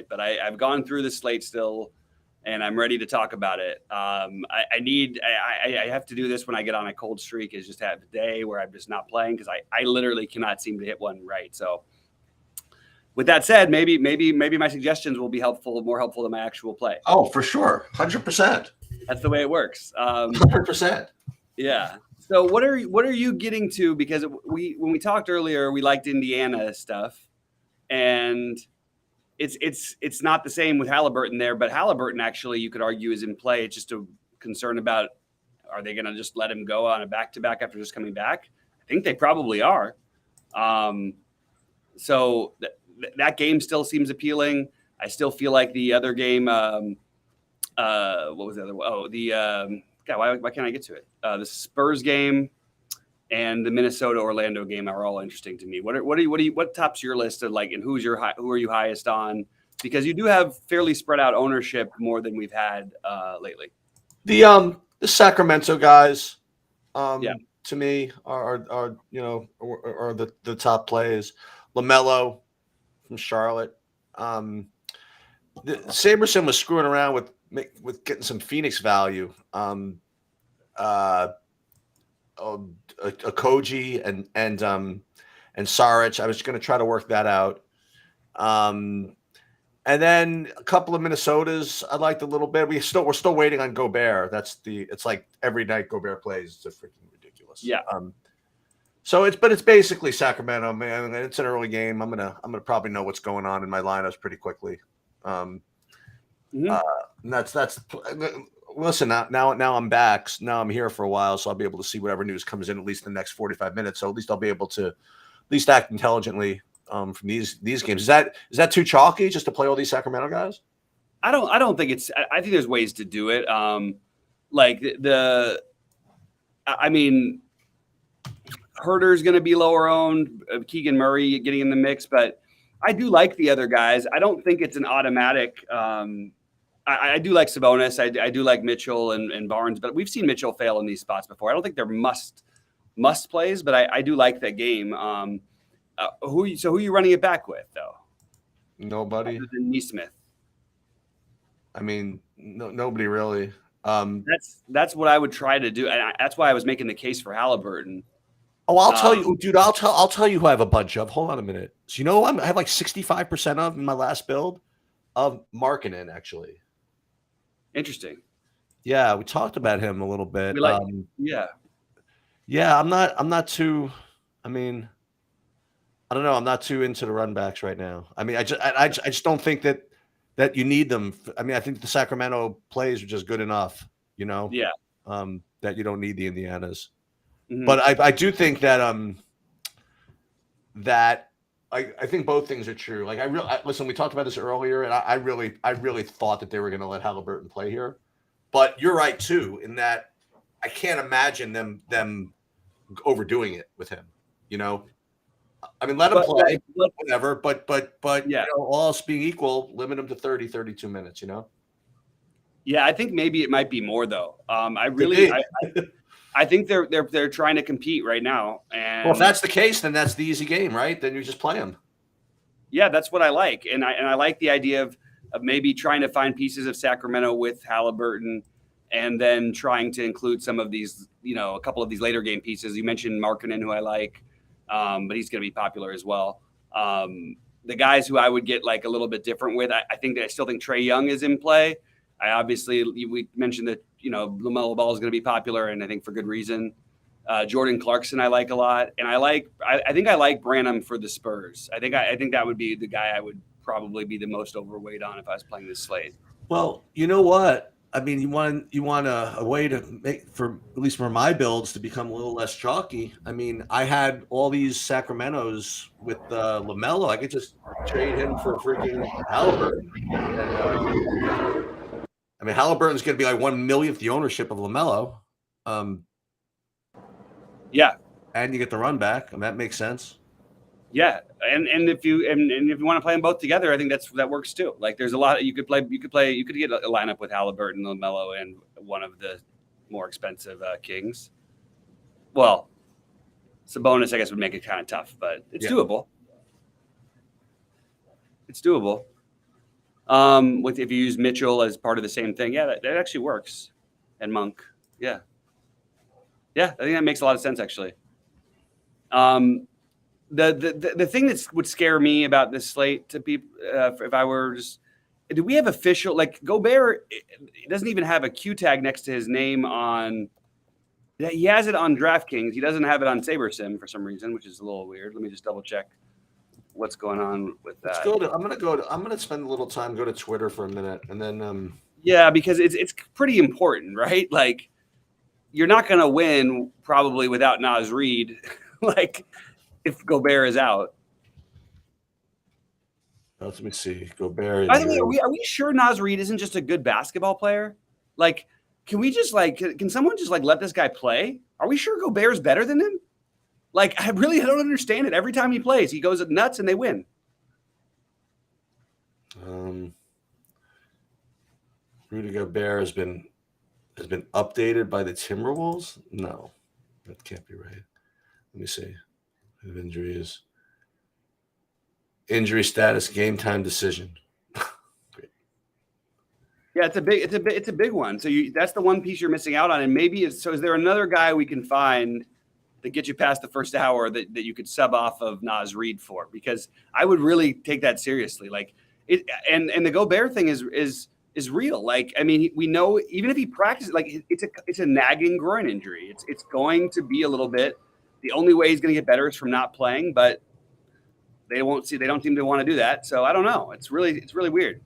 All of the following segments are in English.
but I've gone through the slate still, and I'm ready to talk about it. I have to do this when I get on a cold streak. Is just have a day where I'm just not playing because I literally cannot seem to hit one right. So with that said, maybe my suggestions will be helpful, more helpful than my actual play. Oh, for sure, 100%, That's the way it works. 100%. Yeah. So what are you getting to? Because when we talked earlier, we liked Indiana stuff, and it's not the same with Halliburton there. But Halliburton actually, you could argue, is in play. It's just a concern about, are they going to just let him go on a back-to-back after just coming back? I think they probably are. So that game still seems appealing. I still feel like the other game. What was the other one? Oh, God, why can't I get to it? The Spurs game and the Minnesota Orlando game are all interesting to me. What tops your list of, like, and who are you highest on? Because you do have fairly spread out ownership, more than we've had lately. The Sacramento guys, Yeah. to me are the top plays. LaMelo from Charlotte. Saberson was screwing around with getting some Phoenix value. Koji and Saric. I was going to try to work that out. And then a couple of Minnesotas I liked a little bit. We're still waiting on Gobert. It's like every night Gobert plays. It's a freaking ridiculous. Yeah. So it's basically Sacramento, man. It's an early game. I'm gonna probably know what's going on in my lineups pretty quickly. And that's listen. Now I'm back. Now I'm here for a while, so I'll be able to see whatever news comes in at least in the next 45 minutes. So at least I'll be able to at least act intelligently from these games. Is that too chalky just to play all these Sacramento guys? I don't think it's. I think there's ways to do it. I mean, Herder's going to be lower owned. Keegan Murray getting in the mix, but I do like the other guys. I don't think it's an automatic. I do like Sabonis. I do like Mitchell and Barnes, but we've seen Mitchell fail in these spots before. I don't think they're must plays, but I do like that game. Who are you running it back with, though? Nobody. Other than Nesmith. I mean, nobody really. That's what I would try to do, and that's why I was making the case for Halliburton. Oh, I'll tell you, dude. I'll tell you who I have a bunch of. Hold on a minute. So I have like 65% of in my last build of Markkanen, actually. Interesting. Yeah, we talked about him a little bit. Yeah. I'm not too. I mean, I don't know. I'm not too into the run backs right now. I mean, I just don't think that you need them. I mean, I think the Sacramento plays are just good enough. Yeah. That you don't need the Indianas. Mm-hmm. But I do think that I think both things are true. Like listen, we talked about this earlier, and I really thought that they were going to let Halliburton play here. But you're right too, in that I can't imagine them overdoing it with him. I mean, let him play, whatever. But yeah, all else being equal, limit him to 30, 32 minutes. Yeah, I think maybe it might be more though. I think they're trying to compete right now. And well, if that's the case, then that's the easy game, right? Then you just play them. Yeah, that's what I like, and I like the idea of maybe trying to find pieces of Sacramento with Halliburton, and then trying to include some of these, a couple of these later game pieces. You mentioned Markkanen, who I like, but he's going to be popular as well. The guys who I would get like a little bit different with, I still think Trae Young is in play. We mentioned that LaMelo Ball is going to be popular, and I think for good reason. Jordan Clarkson I like a lot, and I think I like Branham for the Spurs. I think that would be the guy I would probably be the most overweight on if I was playing this slate. Well, you know what? I mean, you want a way to make, for at least for my builds, to become a little less chalky. I mean, I had all these Sacramentos with LaMelo. I could just trade him for freaking Halliburton. I mean, Halliburton's going to be like 1/1,000,000th the ownership of LaMelo. Yeah, and you get the run back, and that makes sense. Yeah, and if you want to play them both together, I think that works too. Like, there's a lot you could get a lineup with Halliburton, LaMelo, and one of the more expensive Kings. Well, Sabonis, I guess, would make it kind of tough, but it's doable. It's doable. With if you use Mitchell as part of the same thing, yeah, that actually works. And Monk, yeah, I think that makes a lot of sense actually. The thing that would scare me about this slate to people, if I were just, do we have official, like Gobert doesn't even have a Q tag next to his name on. He has it on DraftKings. He doesn't have it on SaberSim for some reason, which is a little weird. Let me just double check what's going on with that. I'm gonna spend a little time, go to Twitter for a minute, and then yeah, because it's pretty important, right? Like you're not gonna win probably without Naz Reid, like if Gobert is out. Let me see. Gobert. By the way, are we sure Naz Reid isn't just a good basketball player? Like, can we just can someone just let this guy play? Are we sure Gobert's better than him? Like, I don't understand it. Every time he plays, he goes nuts and they win. Rudy Gobert has been updated by the Timberwolves? No, that can't be right. Let me see. Injuries. Injury status, game time decision. Yeah, it's a big one. So that's the one piece you're missing out on. And maybe is there another guy we can find that gets you past the first hour that you could sub off of Naz Reid for? Because I would really take that seriously. Like it, and the Gobert thing is real. Like, I mean, we know even if he practices, like it's a nagging groin injury. It's going to be a little bit. The only way he's going to get better is from not playing, but they don't seem to want to do that. So I don't know. It's really weird.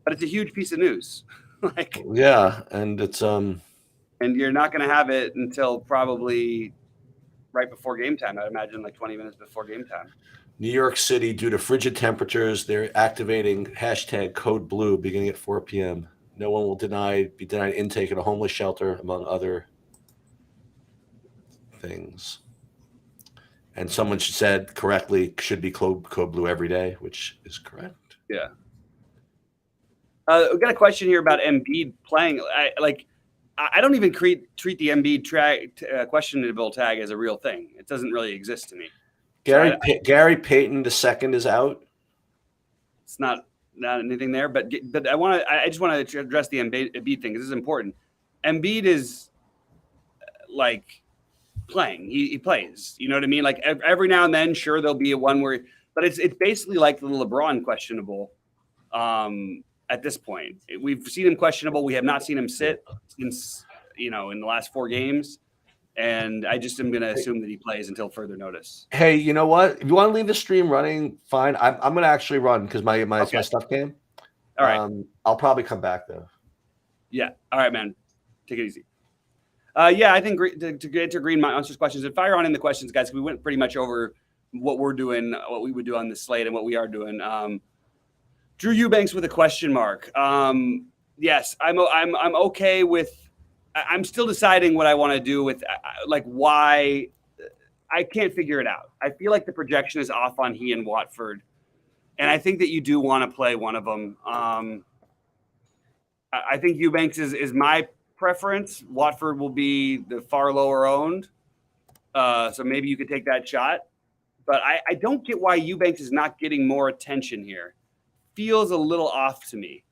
But it's a huge piece of news. Like, yeah, and it's and you're not going to have it until probably right before game time. I'd imagine like 20 minutes before game time. New York City, due to frigid temperatures, they're activating hashtag Code Blue beginning at 4 p.m. No one will be denied intake at a homeless shelter, among other things. And someone said correctly should be Code Blue every day, which is correct. Yeah. We got a question here about Embiid playing. I don't even treat the Embiid questionable tag as a real thing. It doesn't really exist to me. Gary Payton II is out. It's not anything there, but I just want to address the Embiid thing because this is important. Embiid is like playing. He plays. You know what I mean? Like every now and then, sure, there'll be a one where, but it's basically like the LeBron questionable. At this point, we've seen him questionable. We have not seen him sit since in the last 4 games. And I just am going to assume that he plays until further notice. Hey, you know what? If you want to leave the stream running, fine. I'm going to actually run because my stuff came. All right. I'll probably come back though. Yeah. All right, man. Take it easy. Yeah, I think to get to Green answers questions and fire on in the questions, guys. We went pretty much over what we're doing, what we would do on the slate, and what we are doing. Drew Eubanks with a question mark. Yes, I'm okay with. I'm still deciding what I want to do with, why. I can't figure it out. I feel like the projection is off on he and Watford, and I think that you do want to play one of them. I think Eubanks is my preference. Watford will be the far lower owned, so maybe you could take that shot. But I don't get why Eubanks is not getting more attention here. Feels a little off to me.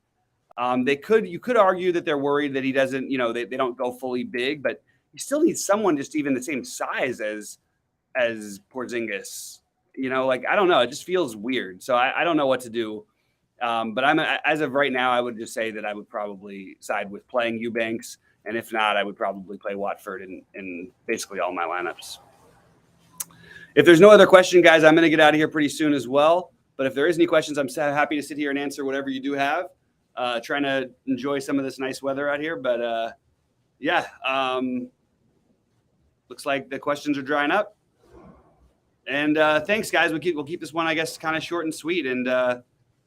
You could argue that they're worried that he doesn't, they don't go fully big, but you still need someone just even the same size as Porzingis. I don't know. It just feels weird. So I don't know what to do. But as of right now, I would just say that I would probably side with playing Eubanks. And if not, I would probably play Watford in basically all my lineups. If there's no other question, guys, I'm going to get out of here pretty soon as well. But if there is any questions, I'm happy to sit here and answer whatever you do have. Trying to enjoy some of this nice weather out here, but looks like the questions are drying up. And thanks, guys. We'll keep this one, I guess, kind of short and sweet. And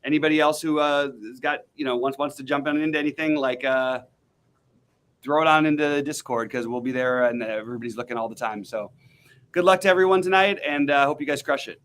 anybody else who has got wants to jump into anything, throw it on into the Discord because we'll be there and everybody's looking all the time. So good luck to everyone tonight, and hope you guys crush it.